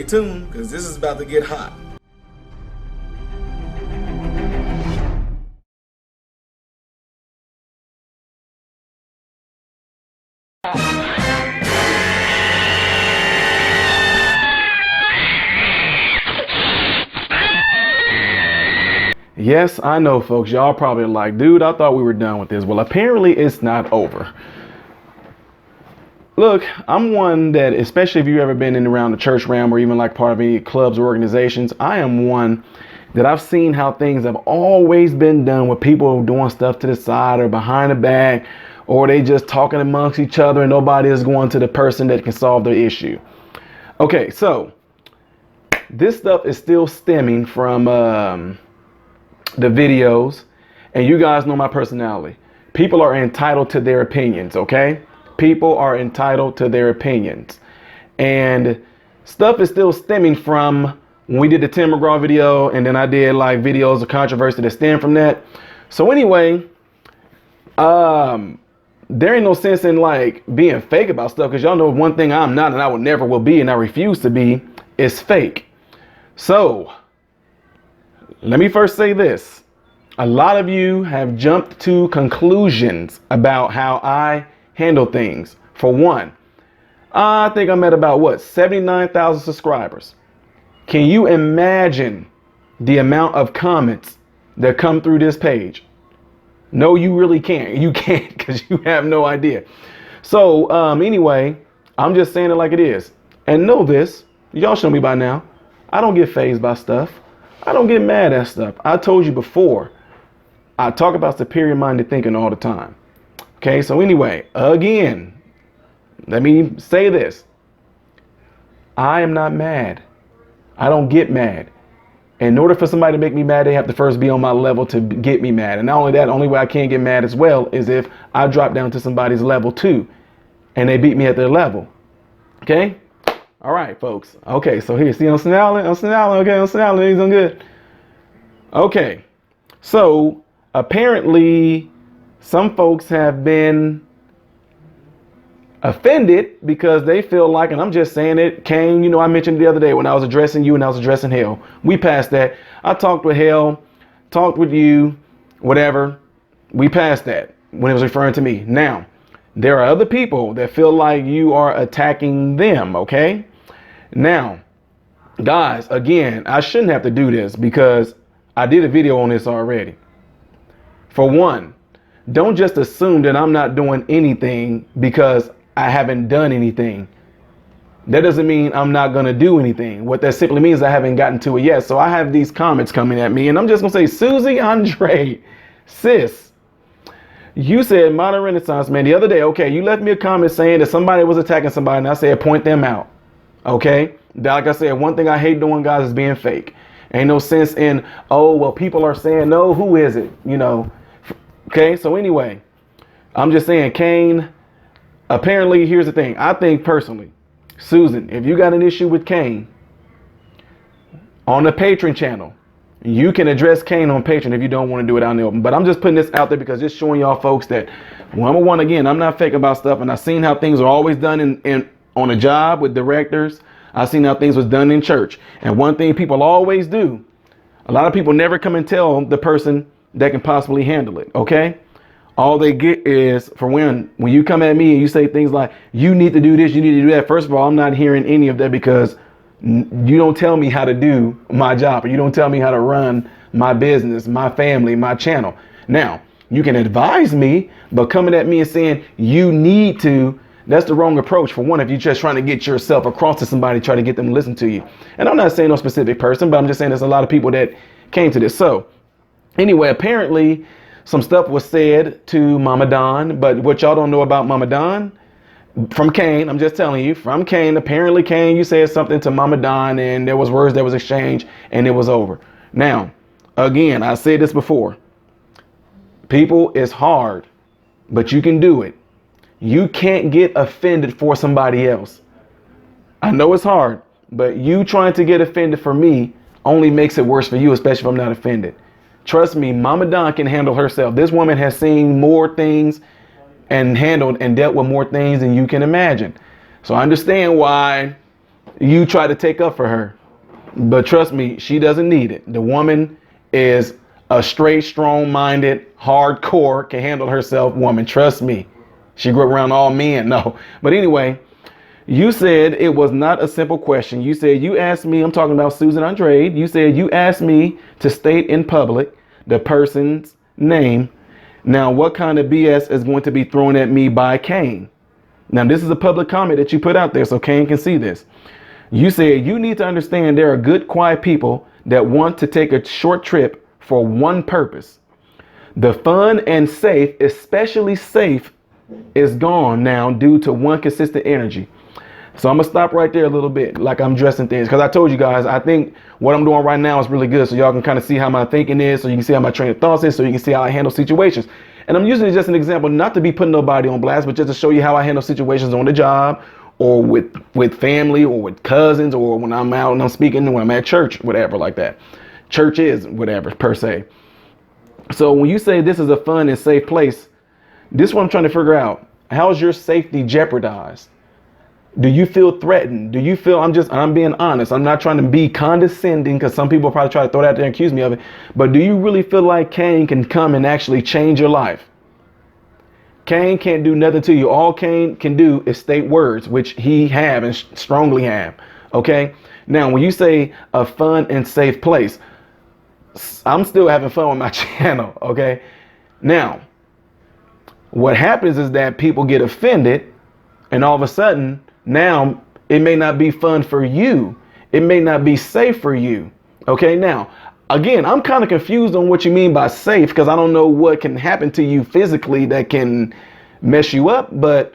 tuned, because this is about to get hot. Yes, I know, folks. Y'all probably like, dude, I thought we were done with this. Well, apparently it's not over. Look, I'm one that, especially if you've ever been in around the church realm or even like part of any clubs or organizations, I am one that I've seen how things have always been done with people doing stuff to the side or behind the back, or they just talking amongst each other and nobody is going to the person that can solve the issue. Okay, so this stuff is still stemming from the videos, and you guys know my personality. People are entitled to their opinions, okay? People are entitled to their opinions. And stuff is still stemming from when we did the Tim McGraw video, and then I did like videos of controversy that stem from that. So anyway, there ain't no sense in like being fake about stuff, because y'all know one thing I'm not, and I would never will be, and I refuse to be, is fake. So let me first say this. A lot of you have jumped to conclusions about how I handle things. For one, I think I'm at about 79,000 subscribers. Can you imagine the amount of comments that come through this page? No, you really can't. You can't, because you have no idea. So anyway, I'm just saying it like it is. And know this, y'all should know me by now, I don't get fazed by stuff. I don't get mad at stuff. I told you before, I talk about superior-minded thinking all the time. Okay, so anyway, again, let me say this. I am not mad. I don't get mad. In order for somebody to make me mad, they have to first be on my level to get me mad. And not only that, the only way I can't get mad as well is if I drop down to somebody's level too, and they beat me at their level. Okay? All right, folks. Okay, so here, see, I'm smiling. Okay, I'm smiling. He's doing good. Okay, so apparently some folks have been offended because they feel like, and I'm just saying it, Kane, you know, I mentioned the other day when I was addressing you and I was addressing Hell. We passed that. I talked with Hell, talked with you, whatever. We passed that when it was referring to me. Now, there are other people that feel like you are attacking them, okay? Now, guys, again, I shouldn't have to do this because I did a video on this already. For one, don't just assume that I'm not doing anything because I haven't done anything. That doesn't mean I'm not going to do anything. What that simply means is I haven't gotten to it yet. So I have these comments coming at me, and I'm just going to say, Susie Andre, sis, you said modern renaissance man the other day. Okay, you left me a comment saying that somebody was attacking somebody, and I said point them out. Okay, like I said, one thing I hate doing, guys, is being fake. Ain't no sense in, oh, well, people are saying, no, who is it? You know, okay, so anyway, I'm just saying, Kane, apparently, here's the thing. I think personally, Susan, if you got an issue with Kane on the Patreon channel, you can address Kane on Patreon if you don't want to do it out in the open. But I'm just putting this out there because just showing y'all folks that, number one, again, I'm not fake about stuff, and I've seen how things are always done on a job with directors. I've seen how things was done in church. And one thing people always do, a lot of people never come and tell the person that can possibly handle it, okay? All they get is, for when you come at me and you say things like, you need to do this, you need to do that. First of all, I'm not hearing any of that because you don't tell me how to do my job, or you don't tell me how to run my business, my family, my channel. Now, you can advise me, but coming at me and saying you need to, that's the wrong approach. For one, if you're just trying to get yourself across to somebody, try to get them to listen to you. And I'm not saying no specific person, but I'm just saying there's a lot of people that came to this. So anyway, apparently some stuff was said to Mama Don, but what y'all don't know about Mama Don, from Kane, I'm just telling you, from Kane, apparently Kane, you said something to Mama Don and there was words that was exchanged and it was over. Now, again, I said this before, people, it's hard, but you can do it. You can't get offended for somebody else. I know it's hard, but you trying to get offended for me only makes it worse for you, especially if I'm not offended. Trust me, Mama Don can handle herself. This woman has seen more things and handled and dealt with more things than you can imagine. So I understand why you try to take up for her. But trust me, she doesn't need it. The woman is a straight, strong-minded, hardcore, can handle herself woman. Trust me. She grew up around all men. No. But anyway, you said it was not a simple question. You said you asked me, I'm talking about Susan Andrade. You said you asked me to state in public the person's name. Now, what kind of BS is going to be thrown at me by Kane? Now, this is a public comment that you put out there so Kane can see this. You said you need to understand there are good, quiet people that want to take a short trip for one purpose. The fun and safe, especially safe, is gone now due to one consistent energy. So I'm going to stop right there a little bit, like I'm dressing things, because I told you guys, I think what I'm doing right now is really good. So y'all can kind of see how my thinking is, so you can see how my train of thoughts is, so you can see how I handle situations. And I'm using it just an example, not to be putting nobody on blast, but just to show you how I handle situations on the job, or with family, or with cousins, or when I'm out and I'm speaking, when I'm at church, whatever like that. Church is whatever per se. So when you say this is a fun and safe place, this is what I'm trying to figure out. How is your safety jeopardized? Do you feel threatened? Do you feel, I'm being honest. I'm not trying to be condescending, because some people probably try to throw that out there and accuse me of it. But do you really feel like Kane can come and actually change your life? Kane can't do nothing to you. All Kane can do is state words, which he have and strongly have. Okay. Now, when you say a fun and safe place, I'm still having fun with my channel. Okay. Now, what happens is that people get offended, and all of a sudden now it may not be fun for you. It may not be safe for you. Okay. Now, again, I'm kind of confused on what you mean by safe, because I don't know what can happen to you physically that can mess you up. But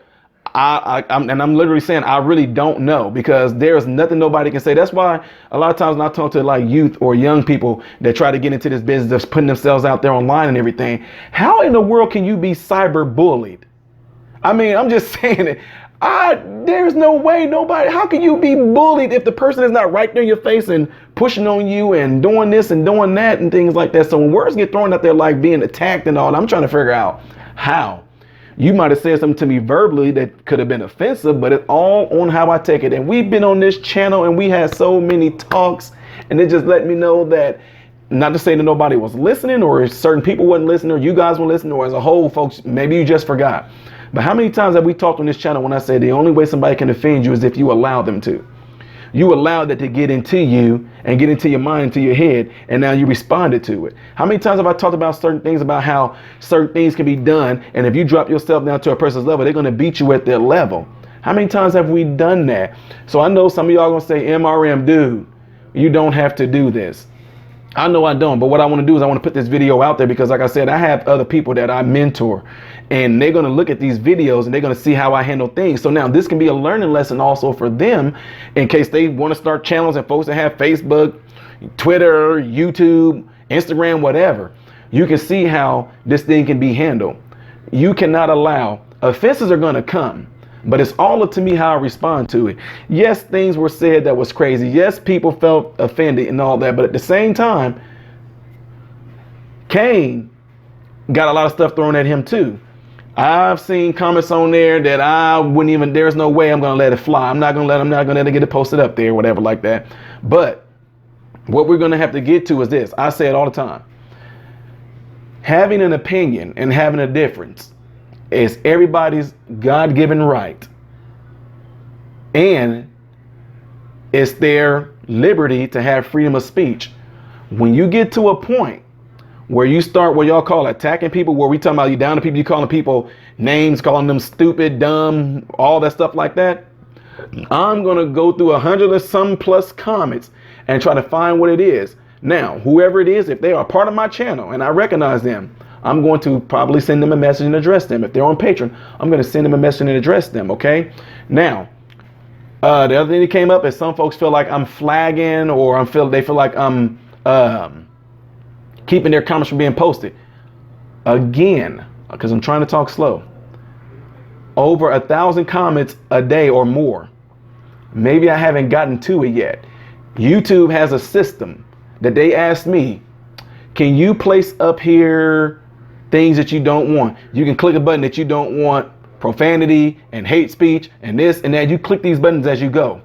I'm literally saying I really don't know, because there's nothing nobody can say. That's why a lot of times when I talk to like youth or young people that try to get into this business of putting themselves out there online and everything, how in the world can you be cyber bullied? I mean, I'm just saying it. There's no way how can you be bullied if the person is not right there in your face and pushing on you and doing this and doing that and things like that. So when words get thrown out there like being attacked and all, I'm trying to figure out how. You might have said something to me verbally that could have been offensive, but it's all on how I take it. And we've been on this channel and we had so many talks, and it just let me know that, not to say that nobody was listening or certain people wasn't listening or you guys weren't listening, or as a whole, folks, maybe you just forgot. But how many times have we talked on this channel when I say the only way somebody can offend you is if you allow them to? You allowed that to get into you and get into your mind, into your head, and now you responded to it. How many times have I talked about certain things, about how certain things can be done, and if you drop yourself down to a person's level, they're going to beat you at their level? How many times have we done that? So I know some of y'all going to say, MRM, dude, you don't have to do this. I know I don't, but what I want to do is I want to put this video out there because, like I said, I have other people that I mentor, and they're going to look at these videos and they're going to see how I handle things. So now this can be a learning lesson also for them in case they want to start channels, and folks that have Facebook, Twitter, YouTube, Instagram, whatever. You can see how this thing can be handled. You cannot allow, offenses are going to come, but it's all up to me how I respond to it. Yes, things were said that was crazy. Yes, people felt offended and all that. But at the same time, Kane got a lot of stuff thrown at him too. I've seen comments on there that I wouldn't even, there's no way I'm going to let it fly. I'm not going to let it get it posted up there, whatever like that. But what we're going to have to get to is this. I say it all the time. Having an opinion and having a difference is everybody's God-given right, and it's their liberty to have freedom of speech. When you get to a point where you start what y'all call attacking people, where we talking about you down to people, you calling people names, calling them stupid, dumb, all that stuff like that, I'm gonna go through 100 or some plus comments and try to find what it is. Now, whoever it is, if they are part of my channel and I recognize them, I'm going to probably send them a message and address them. If they're on Patreon, I'm going to send them a message and address them. Okay. Now, the other thing that came up is some folks feel like I'm flagging, or they feel like I'm keeping their comments from being posted. Again, because I'm trying to talk slow. Over 1,000 comments a day or more. Maybe I haven't gotten to it yet. YouTube has a system that they asked me, can you place up here things that you don't want? You can click a button that you don't want profanity and hate speech and this and that. You click these buttons as you go.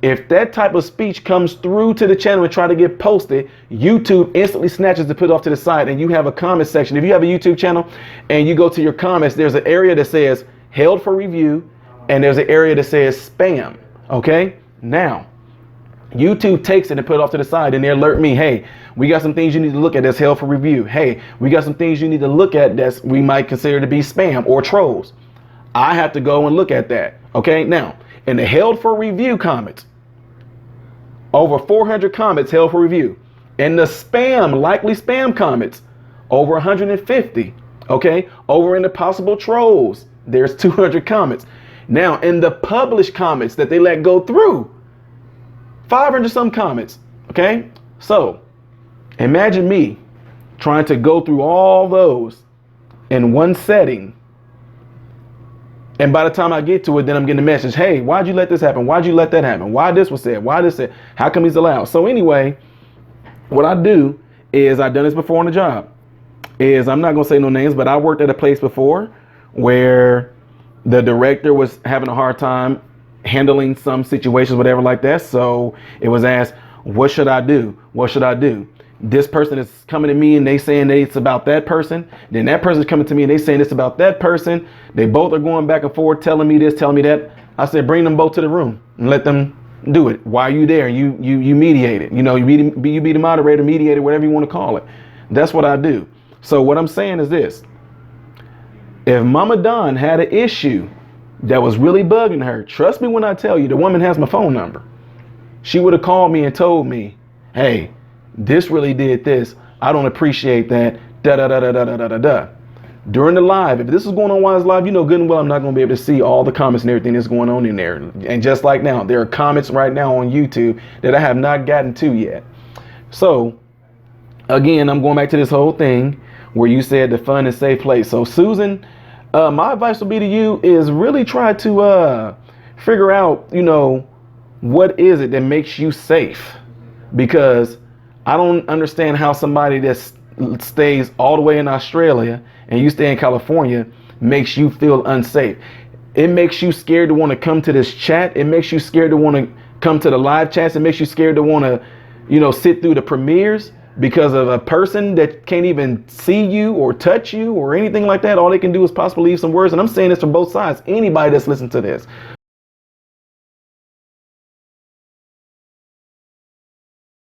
If that type of speech comes through to the channel and try to get posted, YouTube instantly snatches to put off to the side, and you have a comment section. If you have a YouTube channel and you go to your comments, there's an area that says held for review, and there's an area that says spam. Okay, now YouTube takes it and put it off to the side, and they alert me, hey, we got some things you need to look at that's held for review. Hey, we got some things you need to look at that's we might consider to be spam or trolls. I have to go and look at that. Okay, now in the held for review comments, over 400 comments held for review. In the spam, likely spam comments, over 150. Okay, over in the possible trolls, there's 200 comments. Now in the published comments that they let go through, 500 some comments. Okay, so imagine me trying to go through all those in one setting, and by the time I get to it, then I'm getting a message, hey, why'd you let this happen? Why'd you let that happen? Why this was said? Why this said? How come he's allowed? So anyway, what I do is, I've done this before on the job, is I'm not gonna say no names, but I worked at a place before where the director was having a hard time handling some situations, whatever like that. So it was asked, what should I do? What should I do? This person is coming to me and they saying that it's about that person. Then that person's coming to me and they saying it's about that person. They both are going back and forth, telling me this, telling me that. I said, bring them both to the room and let them do it. Why are you there? You mediate it. You know, you be the moderator, mediator, whatever you want to call it. That's what I do. So what I'm saying is this. If Mama Don had an issue that was really bugging her, trust me when I tell you, the woman has my phone number. She would have called me and told me, hey, this really did this. I don't appreciate that. Da da da da da da da da. During the live, if this is going on while it's live, you know good and well I'm not going to be able to see all the comments and everything that's going on in there. And just like now, there are comments right now on YouTube that I have not gotten to yet. So again, I'm going back to this whole thing where you said the fun and safe place. So Susan, my advice would be to you is really try to figure out, you know, what is it that makes you safe? Because I don't understand how somebody that stays all the way in Australia and you stay in California makes you feel unsafe. It makes you scared to want to come to this chat. It makes you scared to want to come to the live chats. It makes you scared to want to, you know, sit through the premieres because of a person that can't even see you or touch you or anything like that. All they can do is possibly leave some words. And I'm saying this from both sides. Anybody that's listening to this.